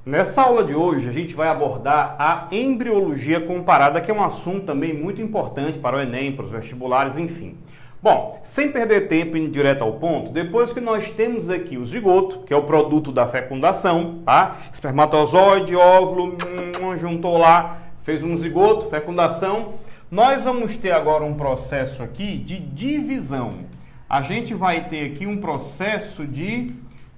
Nessa aula de hoje a gente vai abordar a embriologia comparada, que é um assunto também muito importante para o Enem, para os vestibulares, enfim. Bom, sem perder tempo indo direto ao ponto, depois que nós temos aqui o zigoto, que é o produto da fecundação, tá? Espermatozoide, óvulo, juntou lá, fez um zigoto, fecundação. Nós vamos ter agora um processo aqui de divisão. A gente vai ter aqui um processo de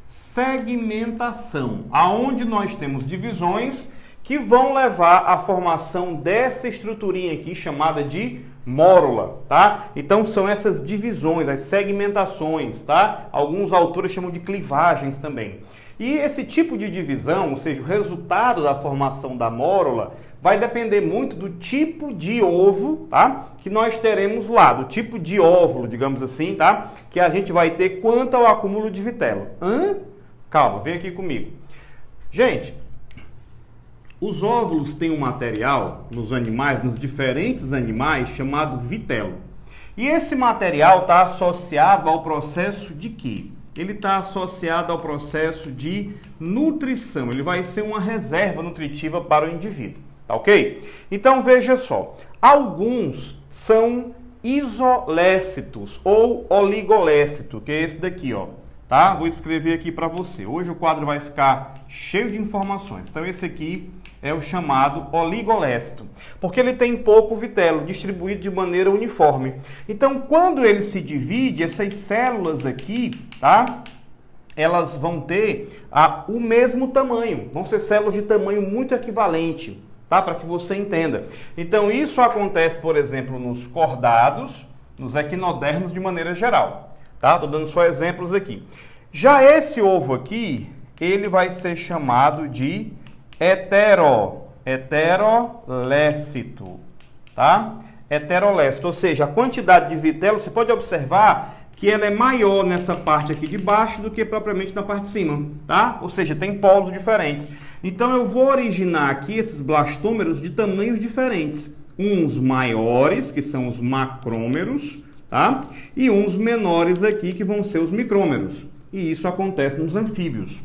segmentação, aonde nós temos divisões que vão levar à formação dessa estruturinha aqui chamada de mórula, tá? Então são essas divisões, as segmentações, tá? Alguns autores chamam de clivagens também. E esse tipo de divisão, ou seja, o resultado da formação da mórula, vai depender muito do tipo de ovo, tá? Que nós teremos lá, do tipo de óvulo, digamos assim, tá? Que a gente vai ter quanto ao acúmulo de vitelo. Calma, vem aqui comigo. Gente, os óvulos têm um material nos animais, nos diferentes animais, chamado vitelo. E esse material está associado ao processo de quê? Ele está associado ao processo de nutrição. Ele vai ser uma reserva nutritiva para o indivíduo, tá ok? Então veja só, alguns são isolécitos ou oligolécito, que é esse daqui, ó. Tá? Vou escrever aqui para você. Hoje o quadro vai ficar cheio de informações. Então esse aqui é o chamado oligolécito, porque ele tem pouco vitelo, distribuído de maneira uniforme. Então quando ele se divide, essas células aqui, tá? Elas vão ter o mesmo tamanho. Vão ser células de tamanho muito equivalente, tá? Para que você entenda. Então isso acontece, por exemplo, nos cordados, nos equinodermos de maneira geral. Tá? Tô dando só exemplos aqui. Já esse ovo aqui, ele vai ser chamado de heterolécito, tá? Heterolécito, ou seja, a quantidade de vitelo, você pode observar que ela é maior nessa parte aqui de baixo do que propriamente na parte de cima, tá? Ou seja, tem polos diferentes. Então eu vou originar aqui esses blastômeros de tamanhos diferentes. Uns maiores, que são os macrômeros, tá? E uns menores aqui que vão ser os micrômeros. E isso acontece nos anfíbios.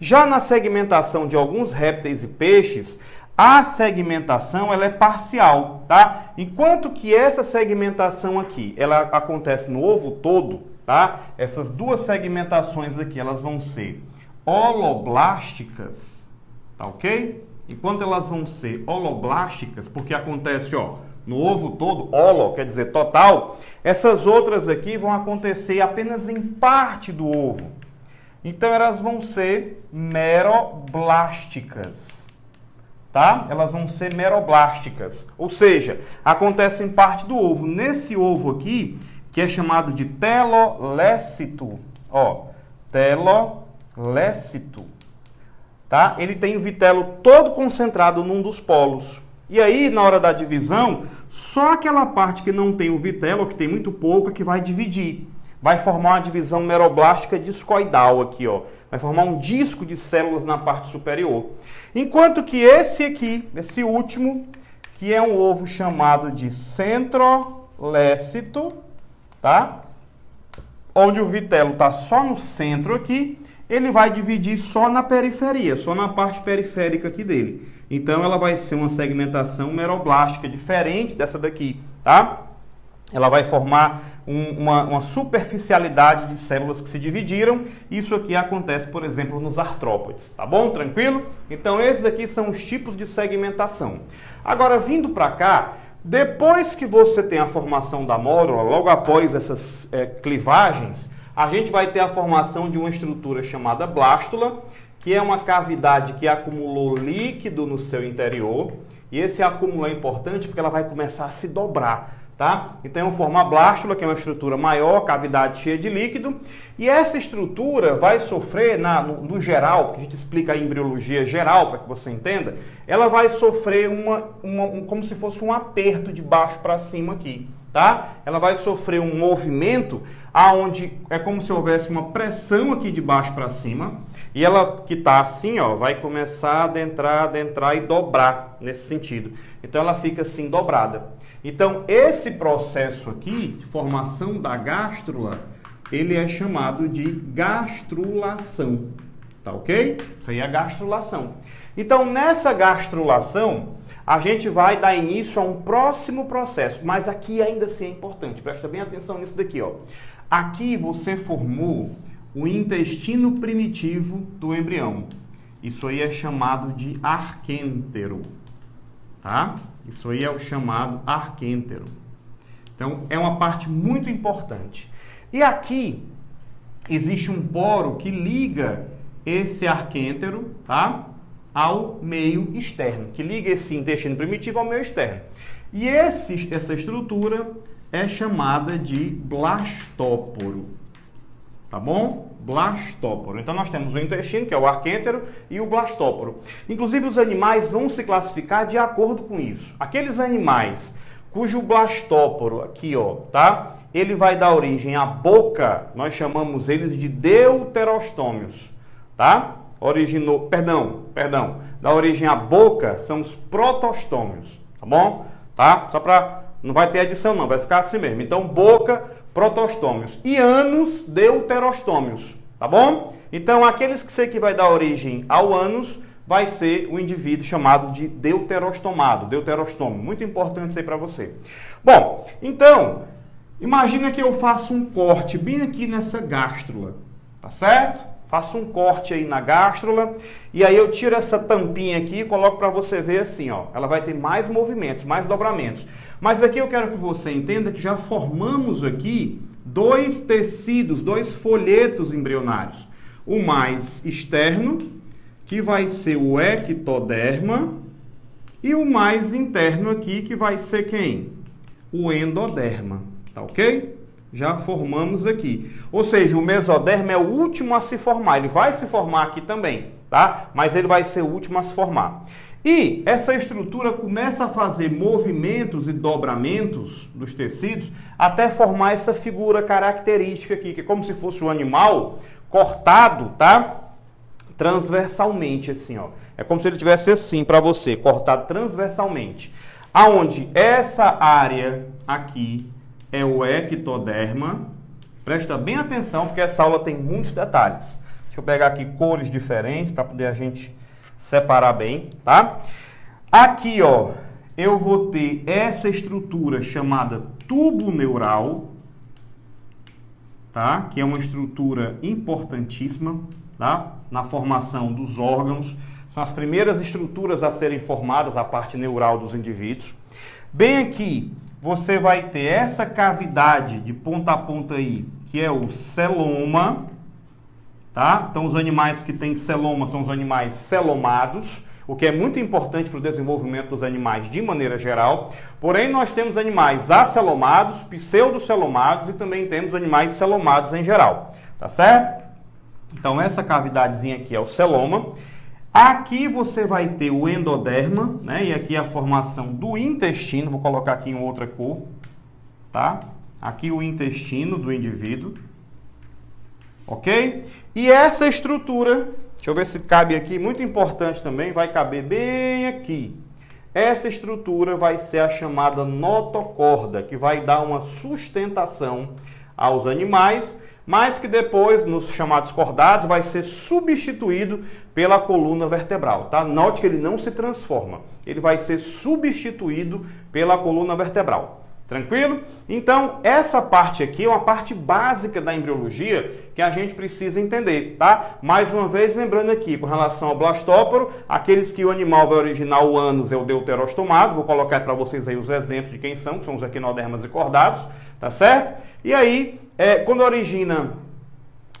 Já na segmentação de alguns répteis e peixes, a segmentação ela é parcial, tá? Enquanto que essa segmentação aqui, ela acontece no ovo todo, tá? Essas duas segmentações aqui, elas vão ser holoblásticas, tá ok? Enquanto elas vão ser holoblásticas, porque acontece, ó, no ovo todo, holo, quer dizer total, essas outras aqui vão acontecer apenas em parte do ovo. Então elas vão ser meroblásticas, tá? Elas vão ser meroblásticas, ou seja, acontece em parte do ovo. Nesse ovo aqui, que é chamado de telolécito, ó, telolécito, tá? Ele tem o vitelo todo concentrado num dos polos. E aí, na hora da divisão, só aquela parte que não tem o vitelo, que tem muito pouco, é que vai dividir. Vai formar uma divisão meroblástica discoidal aqui, ó. Vai formar um disco de células na parte superior. Enquanto que esse aqui, esse último, que é um ovo chamado de centrolécito, tá? Onde o vitelo está só no centro aqui, ele vai dividir só na periferia, só na parte periférica aqui dele. Então, ela vai ser uma segmentação meroblástica, diferente dessa daqui, tá? Ela vai formar uma superficialidade de células que se dividiram. Isso aqui acontece, por exemplo, nos artrópodes, tá bom? Tranquilo? Então, esses aqui são os tipos de segmentação. Agora, vindo para cá, depois que você tem a formação da mórula, logo após essas clivagens, a gente vai ter a formação de uma estrutura chamada blástula, que é uma cavidade que acumulou líquido no seu interior. E esse acúmulo é importante porque ela vai começar a se dobrar, tá? Então eu formo a blástula, que é uma estrutura maior, cavidade cheia de líquido. E essa estrutura vai sofrer, no geral, porque a gente explica a embriologia geral, para que você entenda, ela vai sofrer como se fosse um aperto de baixo para cima aqui, tá? Ela vai sofrer um movimento aonde é como se houvesse uma pressão aqui de baixo para cima, e ela que está assim, ó, vai começar a adentrar e dobrar nesse sentido. Então ela fica assim dobrada. Então esse processo aqui de formação da gástrula, ele é chamado de gastrulação, Tá ok? Isso aí é a gastrulação. Então, nessa gastrulação, a gente vai dar início a um próximo processo, mas aqui ainda assim é importante, presta bem atenção nisso daqui, ó. Aqui você formou o intestino primitivo do embrião. Isso aí é chamado de arquêntero, tá? Isso aí é o chamado arquêntero. Então, é uma parte muito importante. E aqui existe um poro que liga esse arquêntero, tá, ao meio externo, que liga esse intestino primitivo ao meio externo. E essa estrutura é chamada de blastóporo, tá bom? Blastóporo. Então nós temos o intestino, que é o arquêntero, e o blastóporo. Inclusive os animais vão se classificar de acordo com isso. Aqueles animais cujo blastóporo aqui, ó, tá? Ele vai dar origem à boca, nós chamamos eles de deuterostômios, tá? Da origem à boca são os protostômios, tá bom? Tá? Só para não vai ter adição não, vai ficar assim mesmo. Então, boca, protostômios e ânus, deuterostômios, tá bom? Então, aqueles que vai dar origem ao ânus vai ser o indivíduo chamado de deuterostomado, deuterostômio. Muito importante isso aí para você. Bom, então, imagina que eu faço um corte bem aqui nessa gástrula, tá certo? Faço um corte aí na gástrula e aí eu tiro essa tampinha aqui e coloco para você ver assim, ó. Ela vai ter mais movimentos, mais dobramentos. Mas aqui eu quero que você entenda que já formamos aqui dois tecidos, dois folhetos embrionários. O mais externo, que vai ser o ectoderma, e o mais interno aqui, que vai ser quem? O endoderma, tá ok? Já formamos aqui. Ou seja, o mesoderma é o último a se formar. Ele vai se formar aqui também, tá? Mas ele vai ser o último a se formar. E essa estrutura começa a fazer movimentos e dobramentos dos tecidos até formar essa figura característica aqui, que é como se fosse um animal cortado, tá? Transversalmente, assim, ó. É como se ele tivesse assim para você, cortado transversalmente. Aonde essa área aqui é o ectoderma. Presta bem atenção, porque essa aula tem muitos detalhes. Deixa eu pegar aqui cores diferentes para poder a gente separar bem, tá? Aqui, ó, eu vou ter essa estrutura chamada tubo neural, tá? Que é uma estrutura importantíssima, tá? Na formação dos órgãos. São as primeiras estruturas a serem formadas, a parte neural dos indivíduos. Bem aqui, você vai ter essa cavidade de ponta a ponta aí, que é o celoma, tá? Então, os animais que têm celoma são os animais celomados, o que é muito importante para o desenvolvimento dos animais de maneira geral. Porém, nós temos animais acelomados, pseudocelomados e também temos animais celomados em geral, tá certo? Então, essa cavidadezinha aqui é o celoma. Aqui você vai ter o endoderma, né? E aqui a formação do intestino, vou colocar aqui em outra cor, tá? Aqui o intestino do indivíduo, ok? E essa estrutura, deixa eu ver se cabe aqui, muito importante também, vai caber bem aqui. Essa estrutura vai ser a chamada notocorda, que vai dar uma sustentação aos animais, mas que depois, nos chamados cordados, vai ser substituído pela coluna vertebral, tá? Note que ele não se transforma, ele vai ser substituído pela coluna vertebral. Tranquilo? Então, essa parte aqui é uma parte básica da embriologia que a gente precisa entender, tá? Mais uma vez, lembrando aqui, com relação ao blastóporo, aqueles que o animal vai originar o ânus é o deuterostomado, vou colocar para vocês aí os exemplos de quem são, que são os equinodermas e cordados, tá certo? E aí, quando origina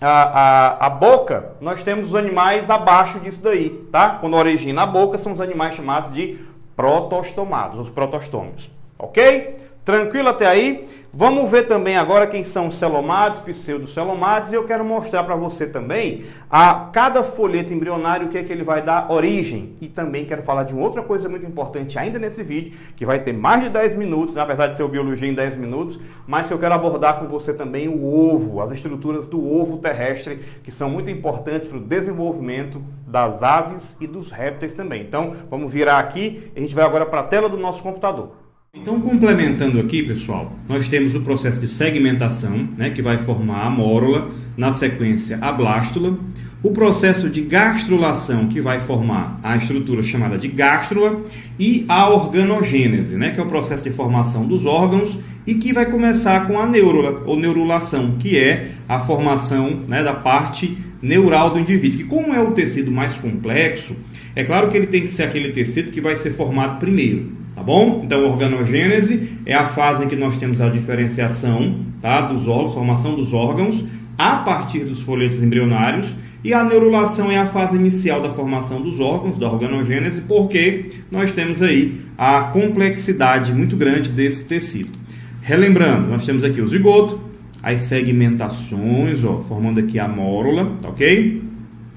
a boca, nós temos os animais abaixo disso daí, tá? Quando origina a boca, são os animais chamados de protostomados, os protostômios, ok? Tranquilo até aí? Vamos ver também agora quem são os celomados, pseudocelomados, e eu quero mostrar para você também a cada folheto embrionário o que é que ele vai dar origem. E também quero falar de outra coisa muito importante ainda nesse vídeo, que vai ter mais de 10 minutos, né? Apesar de ser o biologia em 10 minutos, mas que eu quero abordar com você também o ovo, as estruturas do ovo terrestre, que são muito importantes para o desenvolvimento das aves e dos répteis também. Então, vamos virar aqui, a gente vai agora para a tela do nosso computador. Então, complementando aqui, pessoal, nós temos o processo de segmentação, né, que vai formar a mórula, na sequência a blástula. o processo de gastrulação, que vai formar a estrutura chamada de gástrula, e a organogênese, né, que é o processo de formação dos órgãos e que vai começar com a neurula, ou neurulação, que é a formação, né, da parte neural do indivíduo. Que como é o tecido mais complexo, é claro que ele tem que ser aquele tecido que vai ser formado primeiro, tá bom? Então, a organogênese é a fase em que nós temos a diferenciação, tá, dos órgãos, formação dos órgãos, a partir dos folhetos embrionários, e a neurulação é a fase inicial da formação dos órgãos, da organogênese, porque nós temos aí a complexidade muito grande desse tecido. Relembrando, nós temos aqui o zigoto, as segmentações, ó, formando aqui a mórula, tá ok?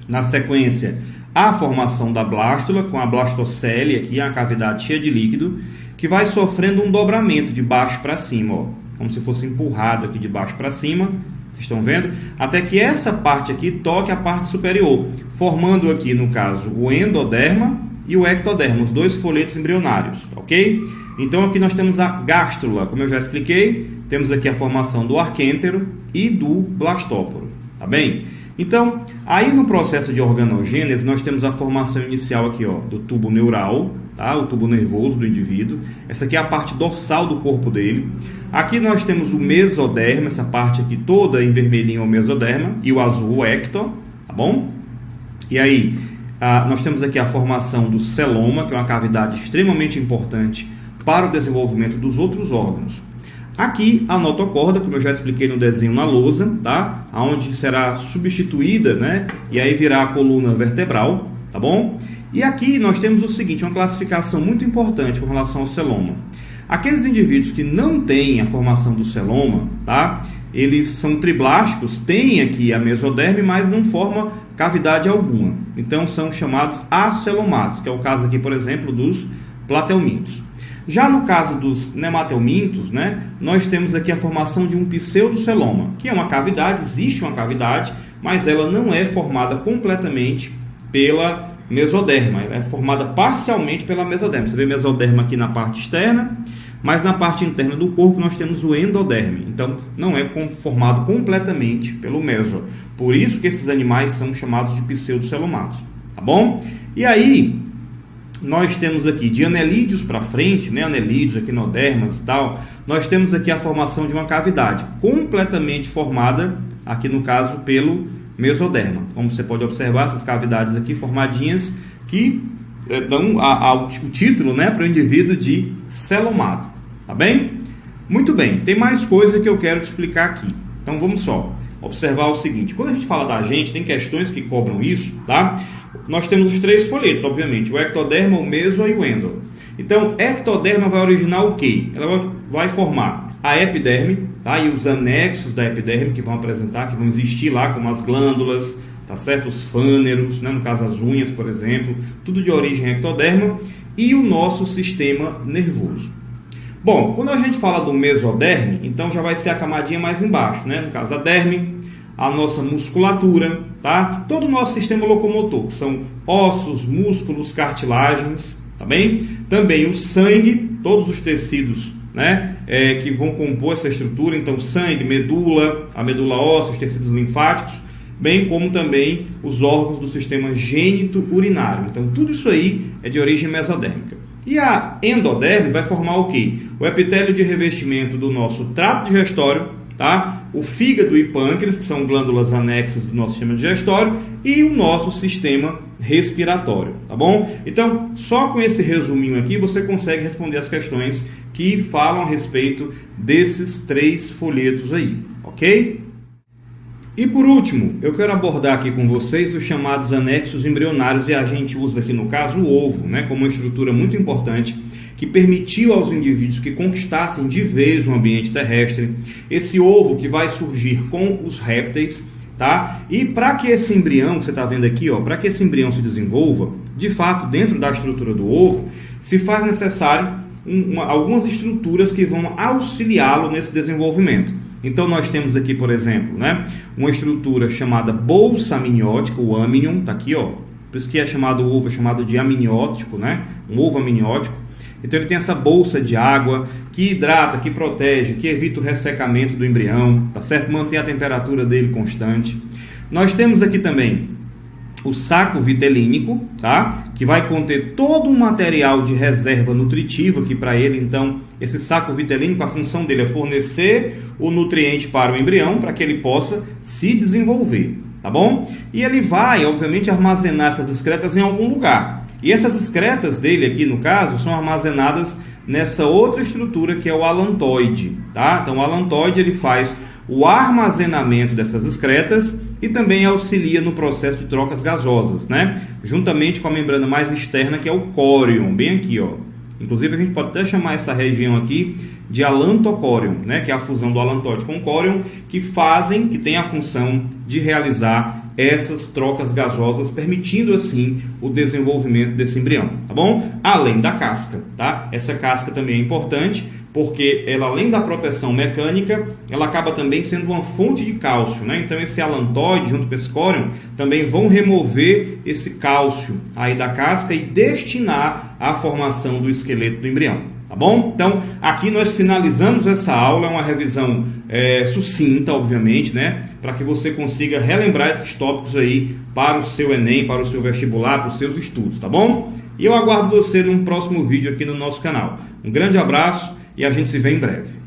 Na sequência, a formação da blástula, com a blastocele aqui, a cavidade cheia de líquido, que vai sofrendo um dobramento de baixo para cima, ó, como se fosse empurrado aqui de baixo para cima. Vocês estão vendo? Até que essa parte aqui toque a parte superior, formando aqui, no caso, o endoderma e o ectoderma, os dois folhetos embrionários, ok? Então, aqui nós temos a gástrula, como eu já expliquei, temos aqui a formação do arquêntero e do blastóporo, tá bem? Então, aí no processo de organogênese, nós temos a formação inicial aqui, ó, do tubo neural, tá? O tubo nervoso do indivíduo. Essa aqui é a parte dorsal do corpo dele. Aqui nós temos o mesoderma, essa parte aqui toda em vermelhinho é o mesoderma, e o azul o ecto, tá bom? E aí, nós temos aqui a formação do celoma, que é uma cavidade extremamente importante para o desenvolvimento dos outros órgãos. Aqui a notocorda, como eu já expliquei no desenho na lousa, tá? Onde será substituída, né? E aí virá a coluna vertebral, tá bom? E aqui nós temos o seguinte, uma classificação muito importante com relação ao celoma. Aqueles indivíduos que não têm a formação do celoma, tá? Eles são triblásticos, têm aqui a mesoderme, mas não forma cavidade alguma. Então são chamados acelomados, que é o caso aqui, por exemplo, dos plateumintos. Já no caso dos nemateumintos, né, nós temos aqui a formação de um pseudoceloma, que é uma cavidade, existe uma cavidade, mas ela não é formada completamente pela mesoderma, ela é formada parcialmente pela mesoderma. Você vê mesoderma aqui na parte externa, mas na parte interna do corpo nós temos o endoderme. Então, não é formado completamente pelo meso. Por isso que esses animais são chamados de pseudocelomados, tá bom? E aí, nós temos aqui de anelídeos para frente, né, anelídeos, equinodermas e tal, nós temos aqui a formação de uma cavidade completamente formada, aqui no caso, pelo mesoderma. Como você pode observar, essas cavidades aqui formadinhas que dão o título, né, para o indivíduo de celomado. Tá bem? Muito bem, tem mais coisa que eu quero te explicar aqui. Então vamos só observar o seguinte. Quando a gente fala da gente, tem questões que cobram isso, tá? Nós temos os três folhetos, obviamente, o ectoderma, o meso e o endo. Então, ectoderma vai originar o quê? Ela vai formar a epiderme, tá? E os anexos da epiderme que vão apresentar, que vão existir lá, como as glândulas, tá certo? Os fâneros, né? No caso as unhas, por exemplo, tudo de origem ectoderma, e o nosso sistema nervoso. Bom, quando a gente fala do mesoderme, então já vai ser a camadinha mais embaixo, né? No caso a derme, a nossa musculatura, tá? Todo o nosso sistema locomotor, que são ossos, músculos, cartilagens, tá bem? Também o sangue, todos os tecidos, né? Que vão compor essa estrutura, então sangue, medula, a medula óssea, os tecidos linfáticos, bem como também os órgãos do sistema gênito-urinário. Então tudo isso aí é de origem mesodérmica. E a endoderme vai formar o quê? O epitélio de revestimento do nosso trato digestório, tá? O fígado e pâncreas, que são glândulas anexas do nosso sistema digestório, e o nosso sistema respiratório, tá bom? Então, só com esse resuminho aqui, você consegue responder as questões que falam a respeito desses três folhetos aí, ok? E por último, eu quero abordar aqui com vocês os chamados anexos embrionários, e a gente usa aqui no caso o ovo, né, como uma estrutura muito importante que permitiu aos indivíduos que conquistassem de vez o ambiente terrestre, esse ovo que vai surgir com os répteis, tá? E para que esse embrião, que você está vendo aqui, ó, para que esse embrião se desenvolva, de fato, dentro da estrutura do ovo, se faz necessário algumas estruturas que vão auxiliá-lo nesse desenvolvimento. Então, nós temos aqui, por exemplo, né, uma estrutura chamada bolsa amniótica, o amnion, está aqui, ó, por isso que é chamado o ovo, é chamado de amniótico, né, um ovo amniótico. Então, ele tem essa bolsa de água que hidrata, que protege, que evita o ressecamento do embrião, tá certo? Mantém a temperatura dele constante. Nós temos aqui também o saco vitelínico, tá? Que vai conter todo um material de reserva nutritiva que para ele, então, esse saco vitelínico, a função dele é fornecer o nutriente para o embrião para que ele possa se desenvolver, tá bom? E ele vai, obviamente, armazenar essas excretas em algum lugar. E essas excretas dele aqui, no caso, são armazenadas nessa outra estrutura que é o alantoide, tá? Então, o alantoide ele faz o armazenamento dessas excretas e também auxilia no processo de trocas gasosas, né? Juntamente com a membrana mais externa, que é o córion, bem aqui, ó. Inclusive, a gente pode até chamar essa região aqui de alantocórion, né? Que é a fusão do alantoide com o córion, que tem a função de realizar essas trocas gasosas, permitindo assim o desenvolvimento desse embrião, tá bom? Além da casca, tá? Essa casca também é importante, porque ela, além da proteção mecânica, ela acaba também sendo uma fonte de cálcio, né? Então esse alantoide junto com esse córion também vão remover esse cálcio aí da casca e destinar à formação do esqueleto do embrião, tá bom? Então aqui nós finalizamos essa aula, é uma revisão sucinta, obviamente, né? Para que você consiga relembrar esses tópicos aí para o seu Enem, para o seu vestibular, para os seus estudos, tá bom? E eu aguardo você num próximo vídeo aqui no nosso canal. Um grande abraço e a gente se vê em breve.